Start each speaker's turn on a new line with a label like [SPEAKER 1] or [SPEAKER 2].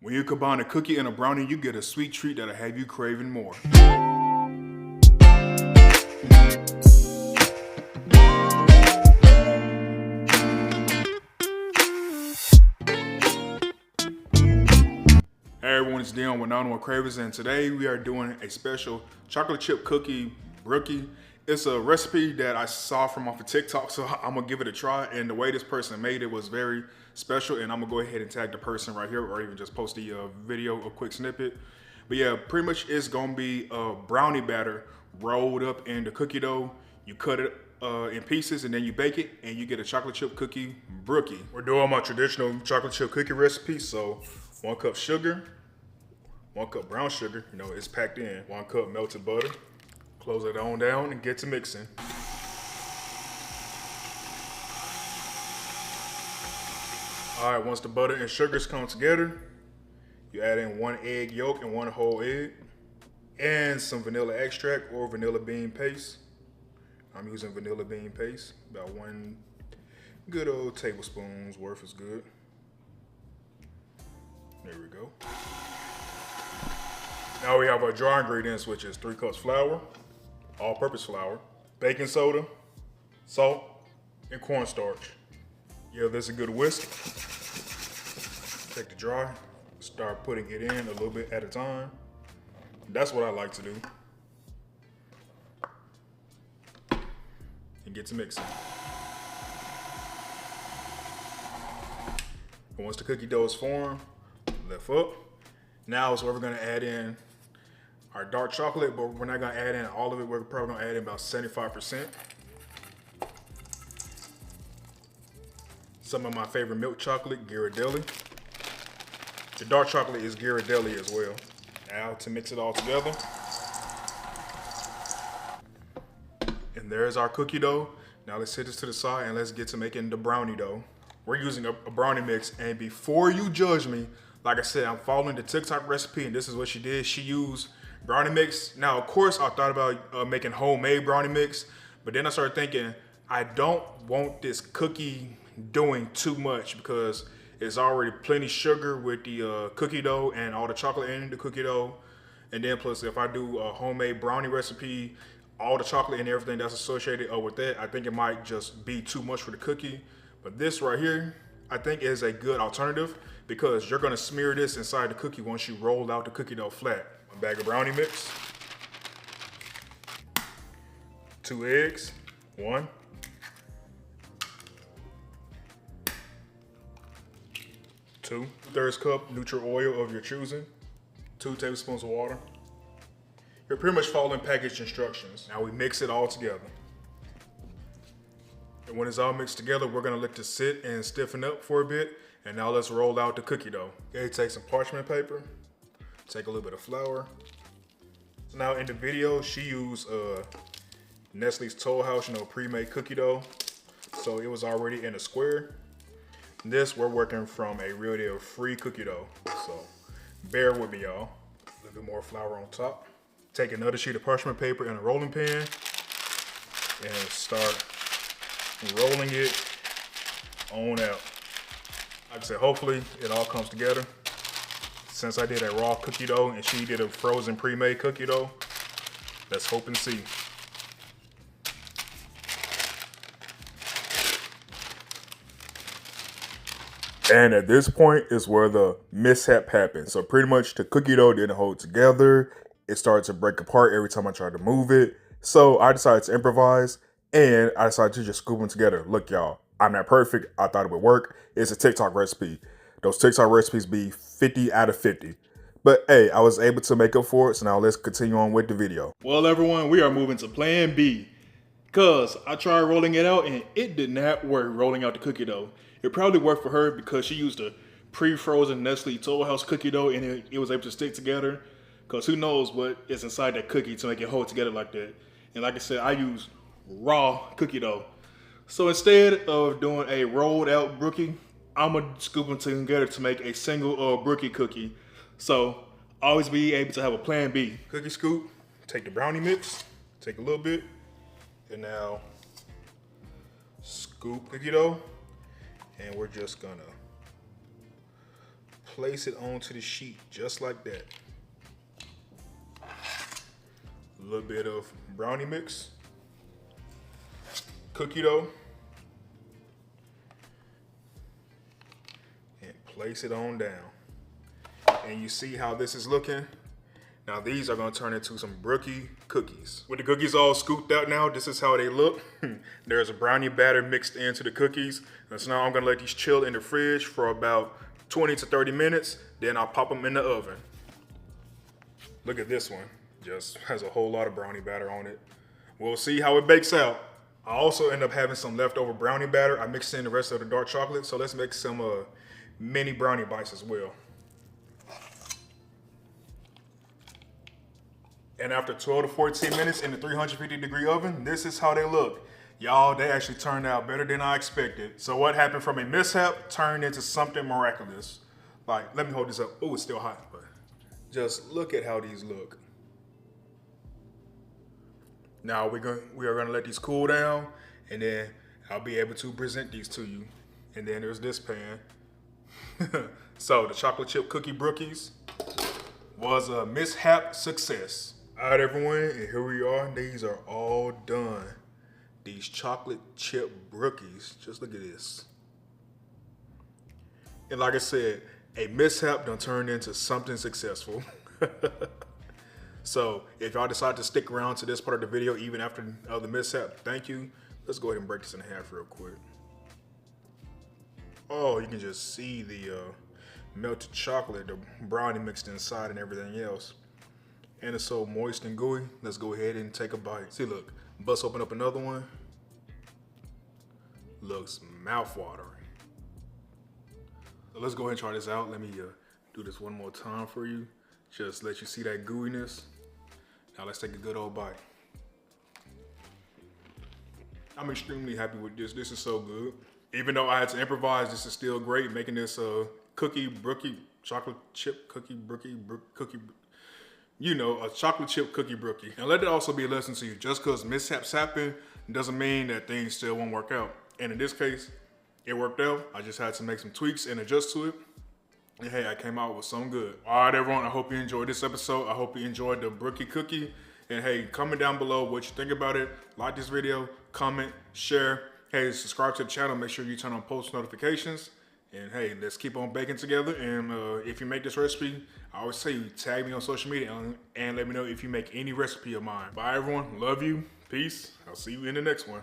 [SPEAKER 1] When you combine a cookie and a brownie, you get a sweet treat that'll have you craving more. Hey everyone, it's Dion with Nano Cravers, and today we are doing a special chocolate chip cookie brookie. It's a recipe that I saw from off of TikTok, so I'm gonna give it a try. And the way this person made it was very special, and I'm gonna go ahead and tag the person right here, or even just post the video, a quick snippet. But yeah, pretty much it's gonna be a brownie batter rolled up in the cookie dough. You cut it in pieces and then you bake it, and you get a chocolate chip cookie brookie. We're doing my traditional chocolate chip cookie recipe, so 1 cup sugar, 1 cup brown sugar, you know, it's packed in, 1 cup melted butter. Close it on down and get to mixing. All right, once the butter and sugars come together, you add in 1 egg yolk and 1 whole egg, and some vanilla extract or vanilla bean paste. I'm using vanilla bean paste, about 1 good old tablespoon's worth is good. There we go. Now we have our dry ingredients, which is 3 cups flour, all-purpose flour, baking soda, salt, and cornstarch. Give this a good whisk. Take the dry, start putting it in a little bit at a time. That's what I like to do. And get to mixing. And once the cookie dough is formed, lift up. Now is where we're gonna add in our dark chocolate, but we're not gonna add in all of it. We're probably gonna add in about 75%. Some of my favorite milk chocolate, Ghirardelli. The dark chocolate is Ghirardelli as well. Now to mix it all together. And there's our cookie dough. Now let's set this to the side and let's get to making the brownie dough. We're using a brownie mix, and before you judge me, like I said, I'm following the TikTok recipe, and this is what she did. She used brownie mix. Now, of course, I thought about making homemade brownie mix, but then I started thinking, I don't want this cookie doing too much because it's already plenty sugar with the cookie dough and all the chocolate in the cookie dough. And then plus, if I do a homemade brownie recipe, all the chocolate and everything that's associated with that, I think it might just be too much for the cookie. But this right here, I think is a good alternative because you're gonna smear this inside the cookie once you roll out the cookie dough flat. A bag of brownie mix, 2 eggs, 1, 2 3/4 cup neutral oil of your choosing, 2 tablespoons of water. You're pretty much following package instructions. Now we mix it all together. And when it's all mixed together, we're gonna let this sit and stiffen up for a bit. And now let's roll out the cookie dough. Okay, take some parchment paper, take a little bit of flour. So now in the video, she used Nestle's Toll House, you know, pre-made cookie dough. So it was already in a square. This, we're working from a real deal free cookie dough. So bear with me, y'all. A little bit more flour on top. Take another sheet of parchment paper in a rolling pan and start rolling it on out. Like I said, hopefully it all comes together. Since I did a raw cookie dough and she did a frozen pre-made cookie dough, let's hope and see. And at this point is where the mishap happened. So pretty much the cookie dough didn't hold together. It started to break apart every time I tried to move it. So I decided to improvise and I decided to just scoop them together. Look, y'all, I'm not perfect. I thought it would work. It's a TikTok recipe. Those TikTok recipes be 50 out of 50. But hey, I was able to make up for it. So now let's continue on with the video. Well, everyone, we are moving to plan B. Because I tried rolling it out and it did not work rolling out the cookie dough. It probably worked for her because she used a pre-frozen Nestle Toll House cookie dough and it was able to stick together. Because who knows what is inside that cookie to make it hold together like that. And like I said, I use raw cookie dough. So instead of doing a rolled out brookie, I'm gonna scoop them together to make a single brookie cookie. So always be able to have a plan B. Cookie scoop, take the brownie mix, take a little bit, and now scoop cookie dough, and we're just gonna place it onto the sheet just like that. A little bit of brownie mix, cookie dough, and place it on down. And you see how this is looking? Now these are gonna turn into some brookie cookies. With the cookies all scooped out now, this is how they look. There's a brownie batter mixed into the cookies. And so now I'm gonna let these chill in the fridge for about 20 to 30 minutes. Then I'll pop them in the oven. Look at this one. Just has a whole lot of brownie batter on it. We'll see how it bakes out. I also end up having some leftover brownie batter. I mixed in the rest of the dark chocolate. So let's make some mini brownie bites as well. And after 12 to 14 minutes in the 350-degree oven, this is how they look. Y'all, they actually turned out better than I expected. So what happened from a mishap turned into something miraculous. Like, let me hold this up. Oh, it's still hot, but just look at how these look. Now we are gonna let these cool down, and then I'll be able to present these to you. And then there's this pan. So the chocolate chip cookie brookies was a mishap success. All right, everyone, and here we are. These are all done. These chocolate chip brookies. Just look at this. And like I said, a mishap done turned into something successful. So if y'all decide to stick around to this part of the video, even after the mishap, thank you. Let's go ahead and break this in half real quick. Oh, you can just see the melted chocolate, the brownie mixed inside and everything else. And it's so moist and gooey. Let's go ahead and take a bite. See, look, bust open up another one. Looks mouth-watering. So let's go ahead and try this out. Let me do this one more time for you. Just let you see that gooiness. Now let's take a good old bite. I'm extremely happy with this. This is so good. Even though I had to improvise, this is still great. Making this cookie brookie, chocolate chip cookie brookie, cookie. You know, a chocolate chip cookie brookie. And let it also be a lesson to you. Just because mishaps happen doesn't mean that things still won't work out. And in this case, it worked out. I just had to make some tweaks and adjust to it. And hey, I came out with something good. All right, everyone, I hope you enjoyed this episode. I hope you enjoyed the brookie cookie. And hey, comment down below what you think about it. Like this video, comment, share. Hey, subscribe to the channel. Make sure you turn on post notifications. And hey, let's keep on baking together. And if you make this recipe, I always say you tag me on social media and let me know if you make any recipe of mine. Bye, everyone. Love you. Peace. I'll see you in the next one.